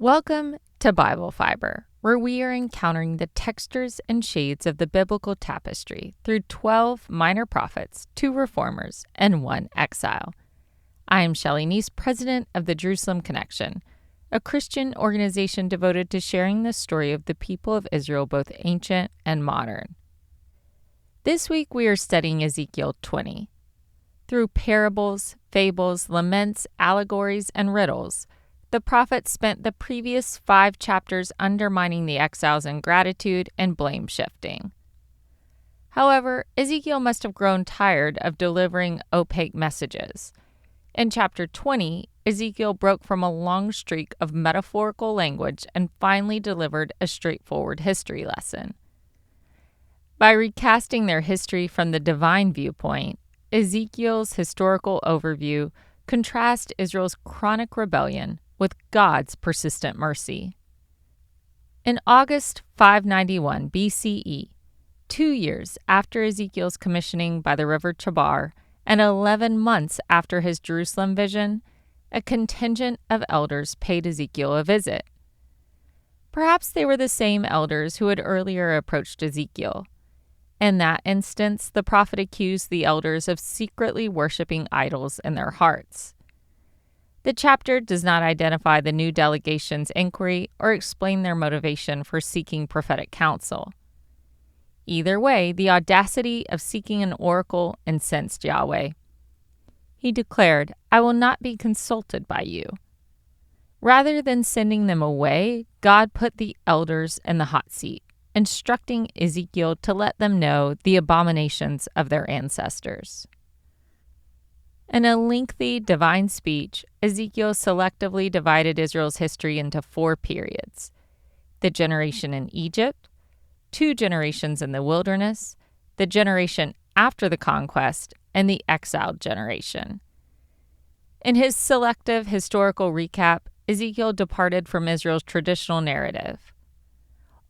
Welcome to Bible Fiber, where we are encountering the textures and shades of the biblical tapestry through 12 minor prophets, 2 reformers, and 1 exile. I am Shelley Neese, president of the Jerusalem Connection, a Christian organization devoted to sharing the story of the people of Israel, both ancient and modern. This week we are studying Ezekiel 20. Through parables, fables, laments, allegories, and riddles, the prophet spent the previous 5 chapters undermining the exiles' ingratitude and blame shifting. However, Ezekiel must have grown tired of delivering opaque messages. In chapter 20, Ezekiel broke from a long streak of metaphorical language and finally delivered a straightforward history lesson. By recasting their history from the divine viewpoint, Ezekiel's historical overview contrasts Israel's chronic rebellion with God's persistent mercy. In August 591 BCE, 2 years after Ezekiel's commissioning by the river Chebar and 11 months after his Jerusalem vision, a contingent of elders paid Ezekiel a visit. Perhaps they were the same elders who had earlier approached Ezekiel. In that instance, the prophet accused the elders of secretly worshiping idols in their hearts. The chapter does not identify the new delegation's inquiry or explain their motivation for seeking prophetic counsel. Either way, the audacity of seeking an oracle incensed Yahweh. He declared, "I will not be consulted by you." Rather than sending them away, God put the elders in the hot seat, instructing Ezekiel to let them know the abominations of their ancestors. In a lengthy divine speech, Ezekiel selectively divided Israel's history into 4 periods: the generation in Egypt, 2 generations in the wilderness, the generation after the conquest, and the exiled generation. In his selective historical recap, Ezekiel departed from Israel's traditional narrative.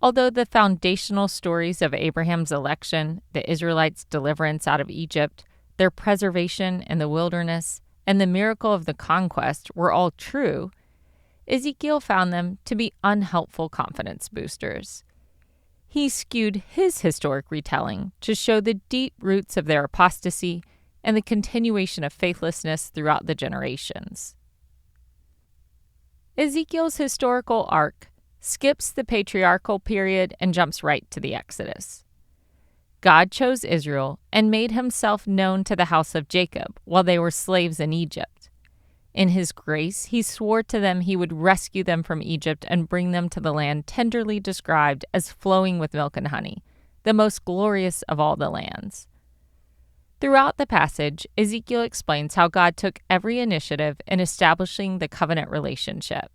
Although the foundational stories of Abraham's election, the Israelites' deliverance out of Egypt, their preservation in the wilderness, and the miracle of the conquest were all true, Ezekiel found them to be unhelpful confidence boosters. He skewed his historic retelling to show the deep roots of their apostasy and the continuation of faithlessness throughout the generations. Ezekiel's historical arc skips the patriarchal period and jumps right to the Exodus. God chose Israel and made himself known to the house of Jacob while they were slaves in Egypt. In his grace, he swore to them he would rescue them from Egypt and bring them to the land tenderly described as flowing with milk and honey, the most glorious of all the lands. Throughout the passage, Ezekiel explains how God took every initiative in establishing the covenant relationship.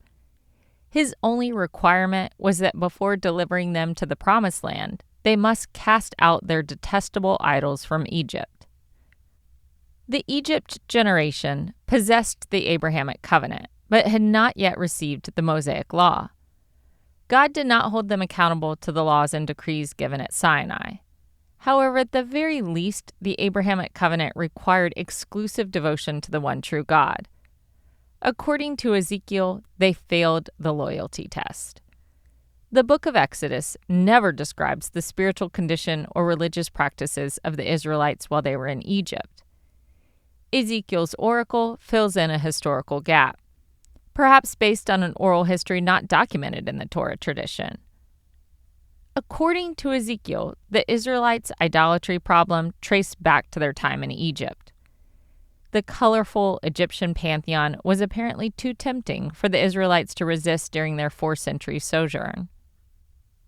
His only requirement was that before delivering them to the promised land, they must cast out their detestable idols from Egypt. The Egypt generation possessed the Abrahamic covenant, but had not yet received the Mosaic law. God did not hold them accountable to the laws and decrees given at Sinai. However, at the very least, the Abrahamic covenant required exclusive devotion to the one true God. According to Ezekiel, they failed the loyalty test. The book of Exodus never describes the spiritual condition or religious practices of the Israelites while they were in Egypt. Ezekiel's oracle fills in a historical gap, perhaps based on an oral history not documented in the Torah tradition. According to Ezekiel, the Israelites' idolatry problem traced back to their time in Egypt. The colorful Egyptian pantheon was apparently too tempting for the Israelites to resist during their 4th-century sojourn.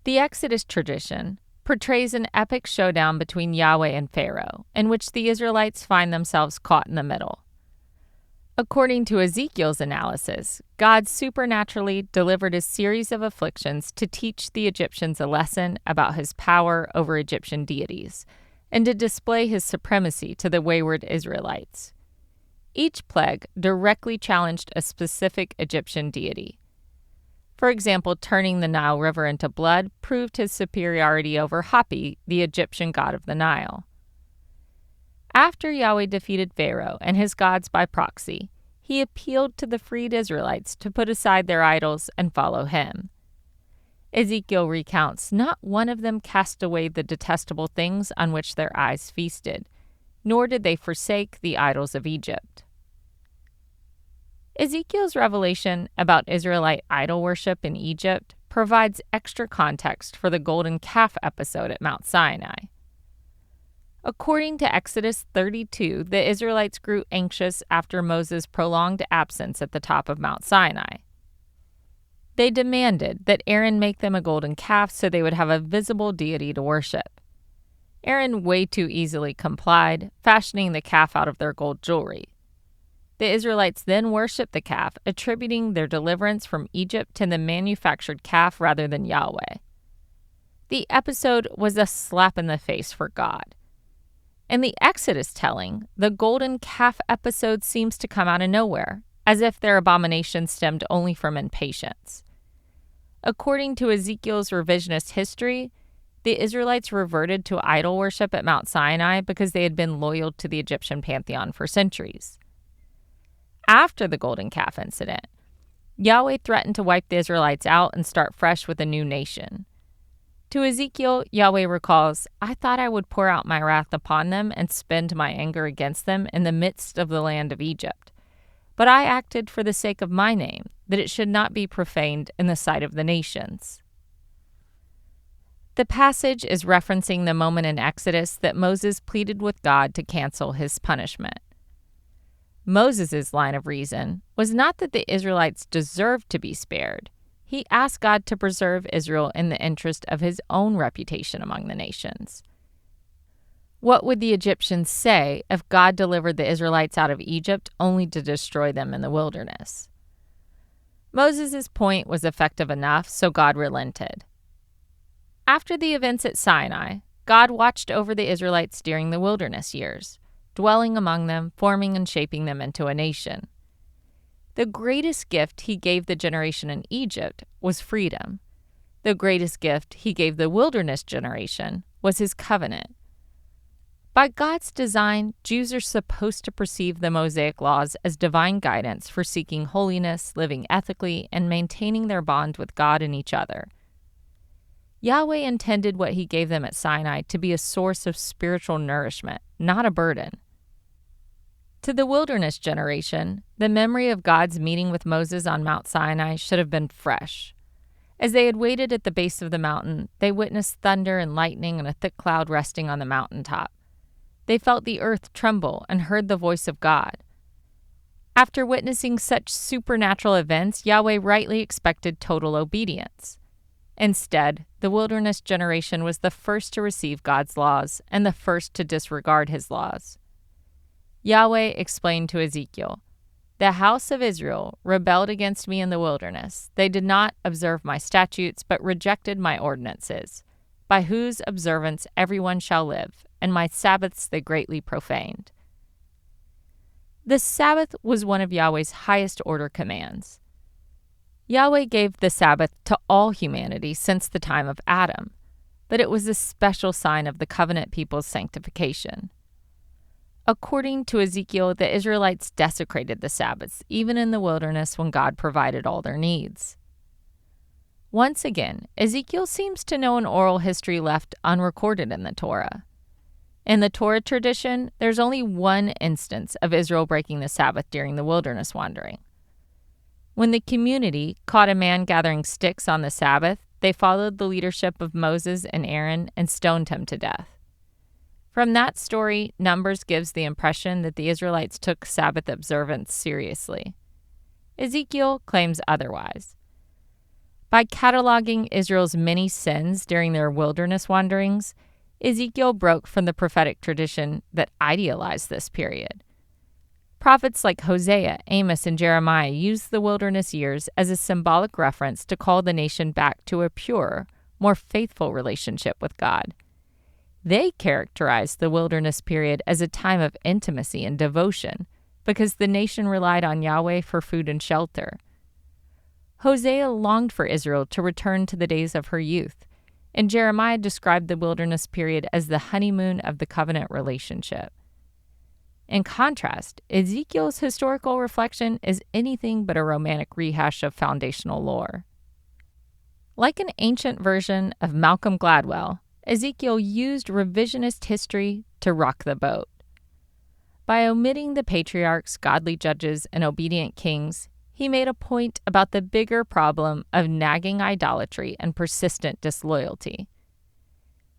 The Exodus tradition portrays an epic showdown between Yahweh and Pharaoh, in which the Israelites find themselves caught in the middle. According to Ezekiel's analysis, God supernaturally delivered a series of afflictions to teach the Egyptians a lesson about his power over Egyptian deities, and to display his supremacy to the wayward Israelites. Each plague directly challenged a specific Egyptian deity. For example, turning the Nile River into blood proved his superiority over Hapi, the Egyptian god of the Nile. After Yahweh defeated Pharaoh and his gods by proxy, he appealed to the freed Israelites to put aside their idols and follow him. Ezekiel recounts, not one of them cast away the detestable things on which their eyes feasted, nor did they forsake the idols of Egypt. Ezekiel's revelation about Israelite idol worship in Egypt provides extra context for the golden calf episode at Mount Sinai. According to Exodus 32, the Israelites grew anxious after Moses' prolonged absence at the top of Mount Sinai. They demanded that Aaron make them a golden calf so they would have a visible deity to worship. Aaron way too easily complied, fashioning the calf out of their gold jewelry. The Israelites then worshiped the calf, attributing their deliverance from Egypt to the manufactured calf rather than Yahweh. The episode was a slap in the face for God. In the Exodus telling, the golden calf episode seems to come out of nowhere, as if their abomination stemmed only from impatience. According to Ezekiel's revisionist history, the Israelites reverted to idol worship at Mount Sinai because they had been loyal to the Egyptian pantheon for centuries. After the golden calf incident, Yahweh threatened to wipe the Israelites out and start fresh with a new nation. To Ezekiel, Yahweh recalls, "I thought I would pour out my wrath upon them and spend my anger against them in the midst of the land of Egypt. But I acted for the sake of my name, that it should not be profaned in the sight of the nations." The passage is referencing the moment in Exodus that Moses pleaded with God to cancel his punishment. Moses' line of reason was not that the Israelites deserved to be spared. He asked God to preserve Israel in the interest of his own reputation among the nations. What would the Egyptians say if God delivered the Israelites out of Egypt only to destroy them in the wilderness? Moses' point was effective enough, so God relented. After the events at Sinai, God watched over the Israelites during the wilderness years, dwelling among them, forming and shaping them into a nation. The greatest gift he gave the generation in Egypt was freedom. The greatest gift he gave the wilderness generation was his covenant. By God's design, Jews are supposed to perceive the Mosaic laws as divine guidance for seeking holiness, living ethically, and maintaining their bond with God and each other. Yahweh intended what he gave them at Sinai to be a source of spiritual nourishment, not a burden. To the wilderness generation, the memory of God's meeting with Moses on Mount Sinai should have been fresh. As they had waited at the base of the mountain, they witnessed thunder and lightning and a thick cloud resting on the mountaintop. They felt the earth tremble and heard the voice of God. After witnessing such supernatural events, Yahweh rightly expected total obedience. Instead, the wilderness generation was the first to receive God's laws and the first to disregard his laws. Yahweh explained to Ezekiel, "The house of Israel rebelled against me in the wilderness. They did not observe my statutes, but rejected my ordinances, by whose observance everyone shall live, and my Sabbaths they greatly profaned." The Sabbath was one of Yahweh's highest order commands. Yahweh gave the Sabbath to all humanity since the time of Adam, but it was a special sign of the covenant people's sanctification. According to Ezekiel, the Israelites desecrated the Sabbaths, even in the wilderness when God provided all their needs. Once again, Ezekiel seems to know an oral history left unrecorded in the Torah. In the Torah tradition, there's only one instance of Israel breaking the Sabbath during the wilderness wandering. When the community caught a man gathering sticks on the Sabbath, they followed the leadership of Moses and Aaron and stoned him to death. From that story, Numbers gives the impression that the Israelites took Sabbath observance seriously. Ezekiel claims otherwise. By cataloging Israel's many sins during their wilderness wanderings, Ezekiel broke from the prophetic tradition that idealized this period. Prophets like Hosea, Amos, and Jeremiah used the wilderness years as a symbolic reference to call the nation back to a purer, more faithful relationship with God. They characterized the wilderness period as a time of intimacy and devotion because the nation relied on Yahweh for food and shelter. Hosea longed for Israel to return to the days of her youth, and Jeremiah described the wilderness period as the honeymoon of the covenant relationship. In contrast, Ezekiel's historical reflection is anything but a romantic rehash of foundational lore. Like an ancient version of Malcolm Gladwell, Ezekiel used revisionist history to rock the boat. By omitting the patriarchs, godly judges, and obedient kings, he made a point about the bigger problem of nagging idolatry and persistent disloyalty.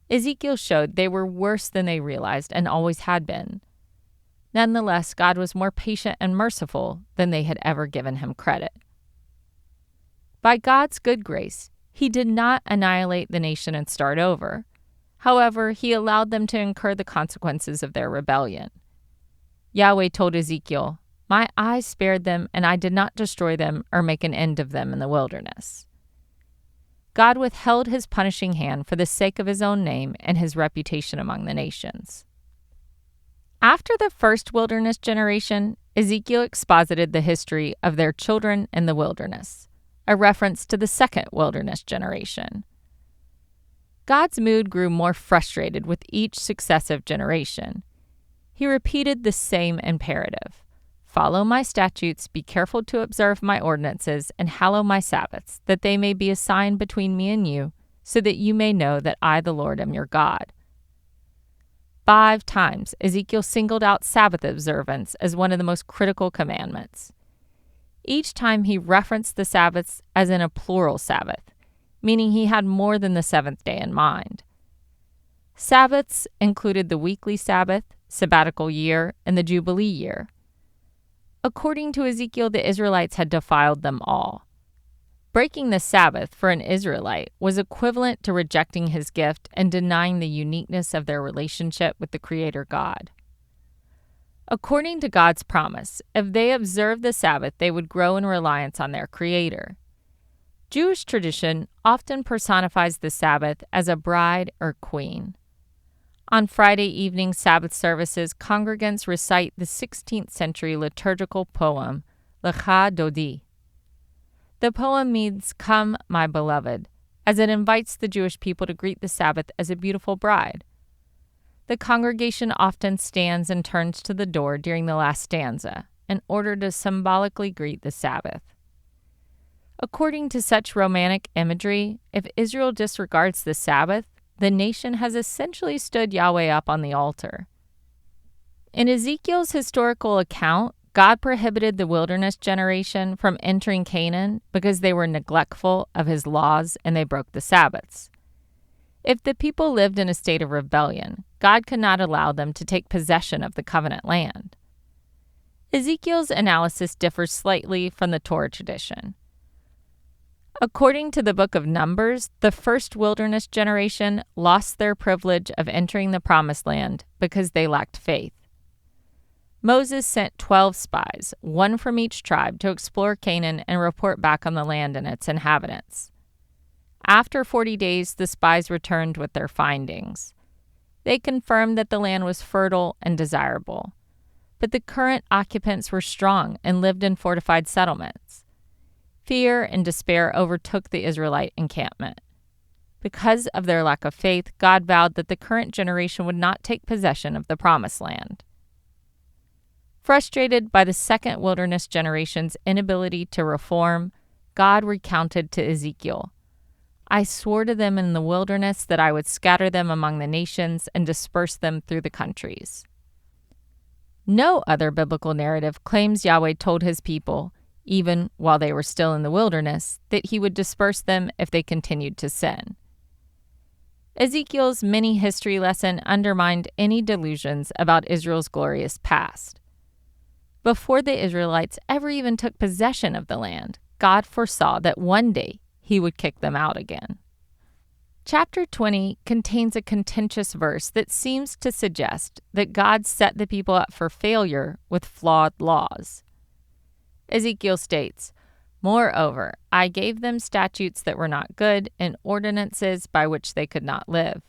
Ezekiel showed they were worse than they realized and always had been. Nonetheless, God was more patient and merciful than they had ever given him credit. By God's good grace, he did not annihilate the nation and start over. However, he allowed them to incur the consequences of their rebellion. Yahweh told Ezekiel, "My eyes spared them, and I did not destroy them or make an end of them in the wilderness." God withheld his punishing hand for the sake of his own name and his reputation among the nations. After the first wilderness generation, Ezekiel exposited the history of their children in the wilderness, a reference to the second wilderness generation. God's mood grew more frustrated with each successive generation. He repeated the same imperative: follow my statutes, be careful to observe my ordinances, and hallow my Sabbaths, that they may be a sign between me and you, so that you may know that I, the Lord, am your God. 5 times, Ezekiel singled out Sabbath observance as one of the most critical commandments. Each time he referenced the Sabbaths as in a plural Sabbath, meaning he had more than the seventh day in mind. Sabbaths included the weekly Sabbath, sabbatical year, and the Jubilee year. According to Ezekiel, the Israelites had defiled them all. Breaking the Sabbath for an Israelite was equivalent to rejecting his gift and denying the uniqueness of their relationship with the Creator God. According to God's promise, if they observed the Sabbath, they would grow in reliance on their Creator. Jewish tradition often personifies the Sabbath as a bride or queen. On Friday evening Sabbath services, congregants recite the 16th century liturgical poem, Lecha Dodi. The poem means, "Come, my beloved," as it invites the Jewish people to greet the Sabbath as a beautiful bride. The congregation often stands and turns to the door during the last stanza, in order to symbolically greet the Sabbath. According to such romantic imagery, if Israel disregards the Sabbath, the nation has essentially stood Yahweh up on the altar. In Ezekiel's historical account, God prohibited the wilderness generation from entering Canaan because they were neglectful of his laws and they broke the Sabbaths. If the people lived in a state of rebellion, God could not allow them to take possession of the covenant land. Ezekiel's analysis differs slightly from the Torah tradition. According to the book of Numbers, the first wilderness generation lost their privilege of entering the promised land because they lacked faith. Moses sent 12 spies, one from each tribe, to explore Canaan and report back on the land and its inhabitants. After 40 days, the spies returned with their findings. They confirmed that the land was fertile and desirable, but the current occupants were strong and lived in fortified settlements. Fear and despair overtook the Israelite encampment. Because of their lack of faith, God vowed that the current generation would not take possession of the promised land. Frustrated by the second wilderness generation's inability to reform, God recounted to Ezekiel, "I swore to them in the wilderness that I would scatter them among the nations and disperse them through the countries." No other biblical narrative claims Yahweh told his people, even while they were still in the wilderness, that he would disperse them if they continued to sin. Ezekiel's mini history lesson undermined any delusions about Israel's glorious past. Before the Israelites ever even took possession of the land, God foresaw that one day he would kick them out again. Chapter 20 contains a contentious verse that seems to suggest that God set the people up for failure with flawed laws. Ezekiel states, "Moreover, I gave them statutes that were not good and ordinances by which they could not live."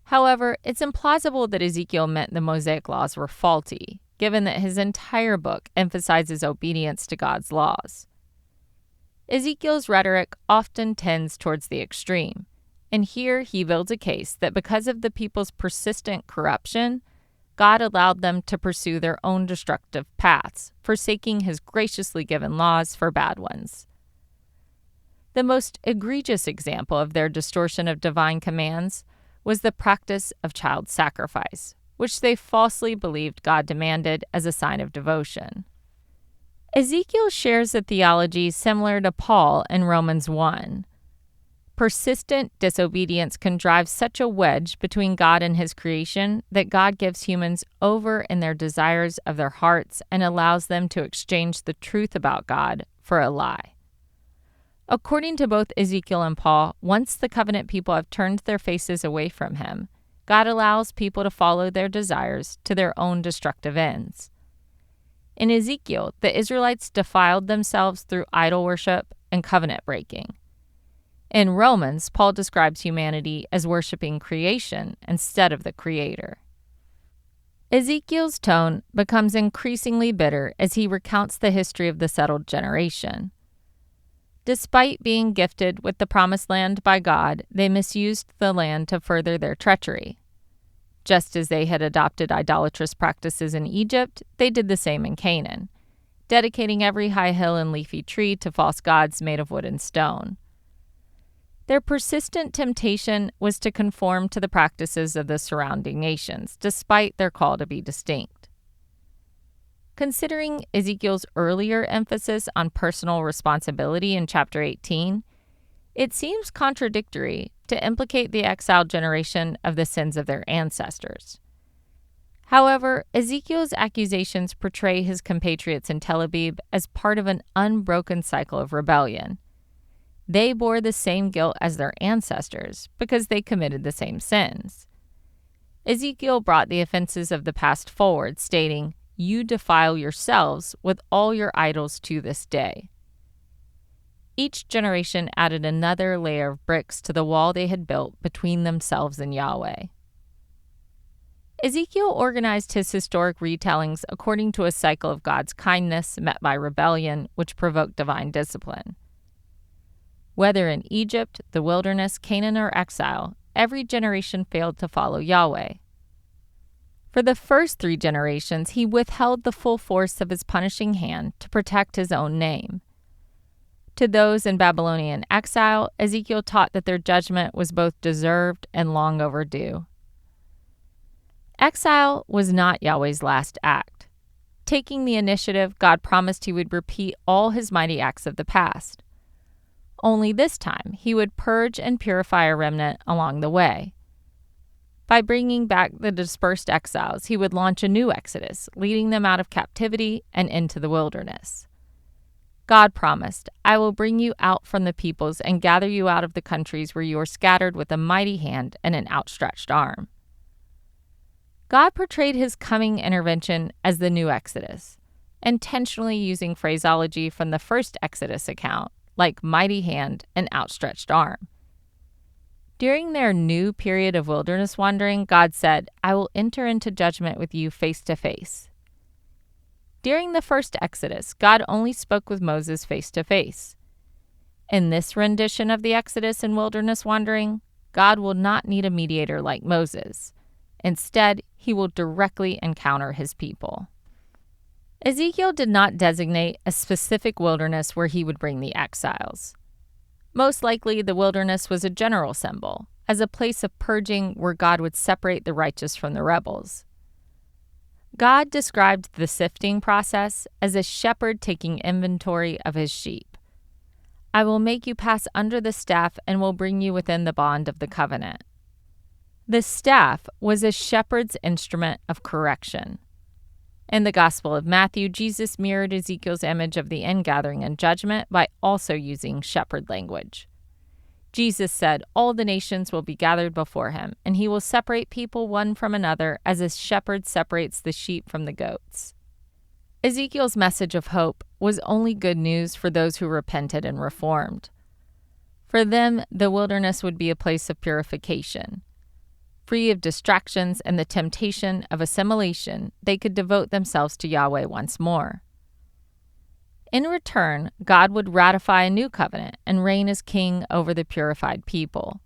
However, it's implausible that Ezekiel meant the Mosaic laws were faulty, given that his entire book emphasizes obedience to God's laws. Ezekiel's rhetoric often tends towards the extreme, and here he builds a case that because of the people's persistent corruption, God allowed them to pursue their own destructive paths, forsaking his graciously given laws for bad ones. The most egregious example of their distortion of divine commands was the practice of child sacrifice, which they falsely believed God demanded as a sign of devotion. Ezekiel shares a theology similar to Paul in Romans 1. Persistent disobedience can drive such a wedge between God and his creation that God gives humans over in their desires of their hearts and allows them to exchange the truth about God for a lie. According to both Ezekiel and Paul, once the covenant people have turned their faces away from him, God allows people to follow their desires to their own destructive ends. In Ezekiel, the Israelites defiled themselves through idol worship and covenant breaking. In Romans, Paul describes humanity as worshiping creation instead of the Creator. Ezekiel's tone becomes increasingly bitter as he recounts the history of the settled generation. Despite being gifted with the promised land by God, they misused the land to further their treachery. Just as they had adopted idolatrous practices in Egypt, they did the same in Canaan, dedicating every high hill and leafy tree to false gods made of wood and stone. Their persistent temptation was to conform to the practices of the surrounding nations, despite their call to be distinct. Considering Ezekiel's earlier emphasis on personal responsibility in chapter 18, it seems contradictory to implicate the exiled generation of the sins of their ancestors. However, Ezekiel's accusations portray his compatriots in Tel Aviv as part of an unbroken cycle of rebellion. They bore the same guilt as their ancestors because they committed the same sins. Ezekiel brought the offenses of the past forward, stating, "You defile yourselves with all your idols to this day." Each generation added another layer of bricks to the wall they had built between themselves and Yahweh. Ezekiel organized his historic retellings according to a cycle of God's kindness met by rebellion, which provoked divine discipline. Whether in Egypt, the wilderness, Canaan, or exile, every generation failed to follow Yahweh. For the first 3 generations, he withheld the full force of his punishing hand to protect his own name. To those in Babylonian exile, Ezekiel taught that their judgment was both deserved and long overdue. Exile was not Yahweh's last act. Taking the initiative, God promised he would repeat all his mighty acts of the past. Only this time, he would purge and purify a remnant along the way. By bringing back the dispersed exiles, he would launch a new exodus, leading them out of captivity and into the wilderness. God promised, "I will bring you out from the peoples and gather you out of the countries where you are scattered with a mighty hand and an outstretched arm." God portrayed his coming intervention as the new exodus, intentionally using phraseology from the first Exodus account, like mighty hand and outstretched arm. During their new period of wilderness wandering, God said, "I will enter into judgment with you face to face." During the first Exodus, God only spoke with Moses face to face. In this rendition of the Exodus and wilderness wandering, God will not need a mediator like Moses. Instead, he will directly encounter his people. Ezekiel did not designate a specific wilderness where he would bring the exiles. Most likely, the wilderness was a general symbol, as a place of purging where God would separate the righteous from the rebels. God described the sifting process as a shepherd taking inventory of his sheep. "I will make you pass under the staff and will bring you within the bond of the covenant." The staff was a shepherd's instrument of correction. In the Gospel of Matthew, Jesus mirrored Ezekiel's image of the ingathering and judgment by also using shepherd language. Jesus said, "All the nations will be gathered before him, and he will separate people one from another as a shepherd separates the sheep from the goats." Ezekiel's message of hope was only good news for those who repented and reformed. For them, the wilderness would be a place of purification. Free of distractions and the temptation of assimilation, they could devote themselves to Yahweh once more. In return, God would ratify a new covenant and reign as king over the purified people.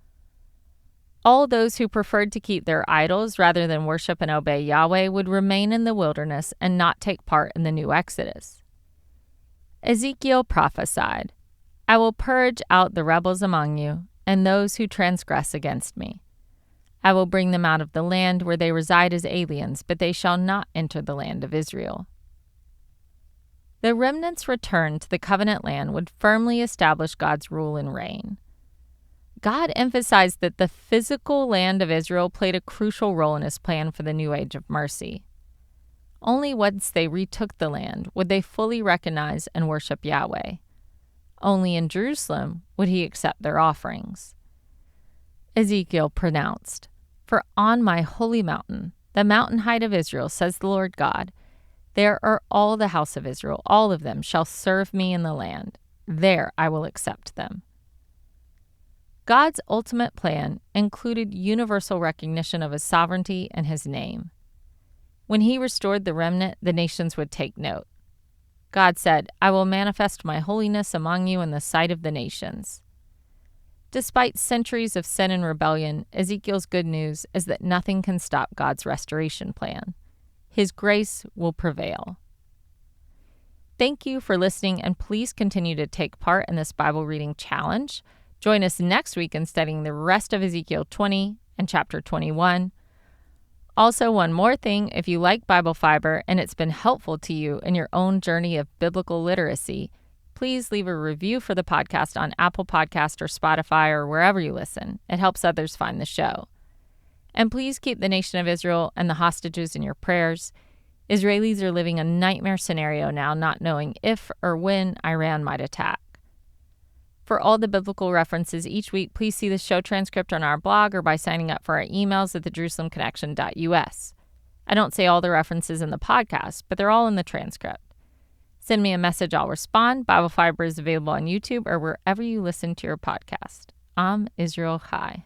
All those who preferred to keep their idols rather than worship and obey Yahweh would remain in the wilderness and not take part in the new Exodus. Ezekiel prophesied, "I will purge out the rebels among you and those who transgress against me. I will bring them out of the land where they reside as aliens, but they shall not enter the land of Israel." The remnant's return to the covenant land would firmly establish God's rule and reign. God emphasized that the physical land of Israel played a crucial role in his plan for the new age of mercy. Only once they retook the land would they fully recognize and worship Yahweh. Only in Jerusalem would he accept their offerings. Ezekiel pronounced, "For on my holy mountain, the mountain height of Israel, says the Lord God, there are all the house of Israel, all of them shall serve me in the land. There I will accept them." God's ultimate plan included universal recognition of his sovereignty and his name. When he restored the remnant, the nations would take note. God said, "I will manifest my holiness among you in the sight of the nations." Despite centuries of sin and rebellion, Ezekiel's good news is that nothing can stop God's restoration plan. His grace will prevail. Thank you for listening, and please continue to take part in this Bible reading challenge. Join us next week in studying the rest of Ezekiel 20 and chapter 21. Also, one more thing, if you like Bible Fiber and it's been helpful to you in your own journey of biblical literacy, please leave a review for the podcast on Apple Podcast or Spotify or wherever you listen. It helps others find the show. And please keep the nation of Israel and the hostages in your prayers. Israelis are living a nightmare scenario now, not knowing if or when Iran might attack. For all the biblical references each week, please see the show transcript on our blog or by signing up for our emails at thejerusalemconnection.us. I don't say all the references in the podcast, but they're all in the transcript. Send me a message, I'll respond. Bible Fiber is available on YouTube or wherever you listen to your podcast. Am Israel Chai.